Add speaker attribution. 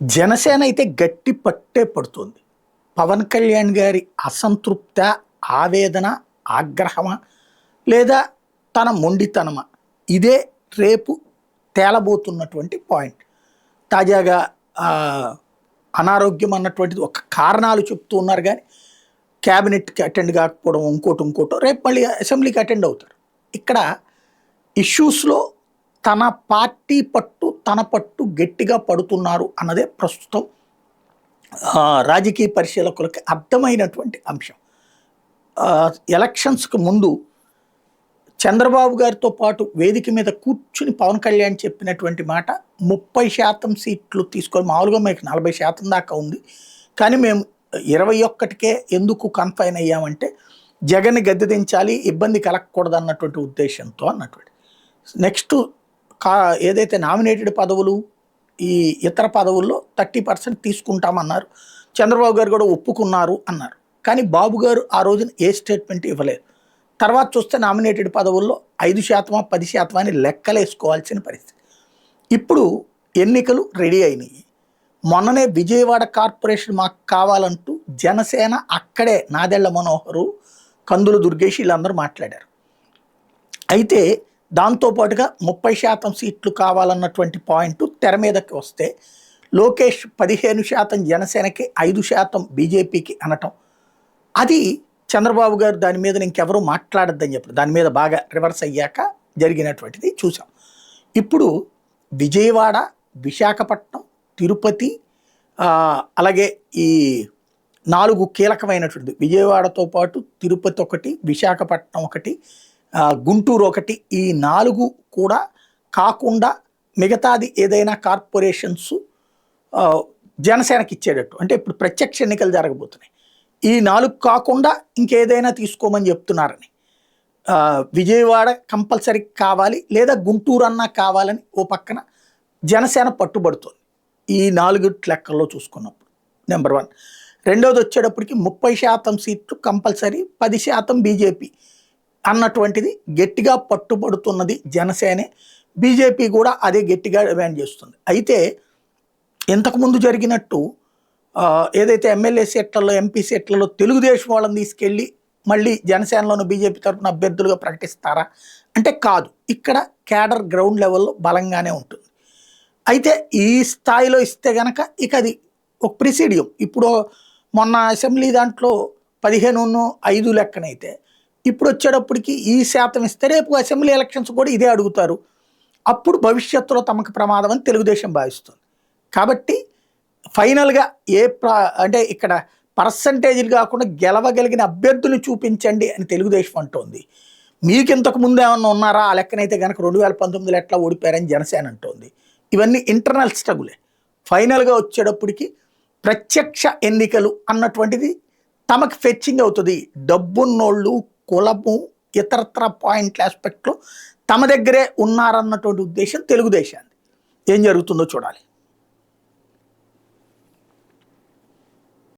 Speaker 1: జనసేన అయితే గట్టి పట్టే పడుతుంది. పవన్ కళ్యాణ్ గారి అసంతృప్త, ఆవేదన, ఆగ్రహమా లేదా తన మొండితనమా? ఇదే రేపు తేలబోతున్నటువంటి పాయింట్. తాజాగా అనారోగ్యం అన్నటువంటిది ఒక కారణాలు చెప్తూ ఉన్నారు కానీ క్యాబినెట్కి అటెండ్ కాకపోవడం ఇంకోటో రేపు మళ్ళీ అసెంబ్లీకి అటెండ్ అవుతారు. ఇక్కడ ఇష్యూస్లో తన పార్టీ పట్టు, తన పట్టు గట్టిగా పడుతున్నారు అన్నదే ప్రస్తుతం రాజకీయ పరిశీలకులకి అర్థమైనటువంటి అంశం. ఎలక్షన్స్కి ముందు చంద్రబాబు గారితో పాటు వేదిక మీద కూర్చుని పవన్ కళ్యాణ్ చెప్పినటువంటి మాట 30% సీట్లు తీసుకొని, మామూలుగా మీకు 40% దాకా ఉంది కానీ మేము 21కే ఎందుకు కన్ఫైన్ అయ్యామంటే జగన్ని గద్దె దించాలి, ఇబ్బంది కలగకూడదు అన్నటువంటి ఉద్దేశంతో అన్నటువంటి. నెక్స్ట్ ఏదైతే నామినేటెడ్ పదవులు, ఈ ఇతర పదవుల్లో 30% తీసుకుంటామన్నారు. చంద్రబాబు గారు కూడా ఒప్పుకున్నారు అన్నారు. కానీ బాబు గారు ఆ రోజున ఏ స్టేట్మెంట్ ఇవ్వలేదు. తర్వాత చూస్తే నామినేటెడ్ పదవుల్లో 5%, 10% అని లెక్కలేసుకోవాల్సిన పరిస్థితి. ఇప్పుడు ఎన్నికలు రెడీ అయినాయి. మొన్ననే విజయవాడ కార్పొరేషన్ మాకు కావాలంటూ జనసేన అక్కడే నాదెళ్ల మనోహరు, కందుల దుర్గేష్ వీళ్ళందరూ మాట్లాడారు. అయితే దాంతోపాటుగా 30% సీట్లు కావాలన్నటువంటి పాయింట్ తెర మీదకి వస్తే లోకేష్ 15% జనసేనకి, 5% బీజేపీకి అనటం, అది చంద్రబాబు గారు దాని మీద ఇంకెవరూ మాట్లాడద్దని చెప్పారు. దాని మీద బాగా రివర్స్ అయ్యాక జరిగినటువంటిది చూసాం. ఇప్పుడు విజయవాడ, విశాఖపట్నం, తిరుపతి, అలాగే ఈ 4 కీలకమైనటువంటిది, విజయవాడతో పాటు తిరుపతి ఒకటి, విశాఖపట్నం ఒకటి, గుంటూరు ఒకటి, ఈ 4 కూడా కాకుండా మిగతాది ఏదైనా కార్పొరేషన్స్ జనసేనకి ఇచ్చేటట్టు. అంటే ఇప్పుడు ప్రత్యక్ష ఎన్నికలు జరగబోతున్నాయి. ఈ 4 కాకుండా ఇంకేదైనా తీసుకోమని చెప్తున్నారని. విజయవాడ కంపల్సరీ కావాలి లేదా గుంటూరు అన్నా కావాలని ఓ పక్కన జనసేన పట్టుబడుతుంది ఈ 4 లెక్కల్లో చూసుకున్నప్పుడు. నెంబర్ 1. రెండోది వచ్చేటప్పటికి 30% సీట్లు కంపల్సరీ, 10% బీజేపీ అన్నటువంటిది గట్టిగా పట్టుబడుతున్నది జనసేనే. బీజేపీ కూడా అదే గట్టిగా డిమాండ్ చేస్తుంది. అయితే ఇంతకుముందు జరిగినట్టు ఏదైతే ఎమ్మెల్యే సీట్లలో, ఎంపీ సీట్లలో తెలుగుదేశం వాళ్ళని తీసుకెళ్ళి మళ్ళీ జనసేనలోని బీజేపీ తరఫున అభ్యర్థులుగా ప్రకటిస్తారా అంటే కాదు. ఇక్కడ క్యాడర్ గ్రౌండ్ లెవెల్లో బలంగానే ఉంటుంది. అయితే ఈ స్థాయిలో ఇస్తే గనక ఇక అది ఒక ప్రిసీడియం. ఇప్పుడు మొన్న అసెంబ్లీ దాంట్లో 15-5 లెక్కనైతే ఇప్పుడు వచ్చేటప్పటికి ఈ శాతం ఇస్తే రేపు అసెంబ్లీ ఎలక్షన్స్ కూడా ఇదే అడుగుతారు. అప్పుడు భవిష్యత్తులో తమకు ప్రమాదం అని తెలుగుదేశం భావిస్తుంది. కాబట్టి ఫైనల్గా అంటే ఇక్కడ పర్సంటేజీలు కాకుండా గెలవగలిగిన అభ్యర్థులు చూపించండి అని తెలుగుదేశం అంటోంది. మీకు ఇంతకు ముందు ఏమన్నా ఉన్నారా ఆ లెక్కనైతే కనుక 2019లో ఎట్లా ఓడిపోయారని జనసేన అంటోంది. ఇవన్నీ ఇంటర్నల్ స్ట్రగులే. ఫైనల్గా వచ్చేటప్పటికి ప్రత్యక్ష ఎన్నికలు అన్నటువంటిది తమకు ఫెచ్చింగ్ అవుతుంది. డబ్బున్నోళ్ళు, కులము, ఇతరత్ర పాయింట్ల ఆస్పెక్ట్లో తమ దగ్గరే ఉన్నారన్నటువంటి ఉద్దేశం తెలుగుదేశాన్ని. ఏం జరుగుతుందో చూడాలి.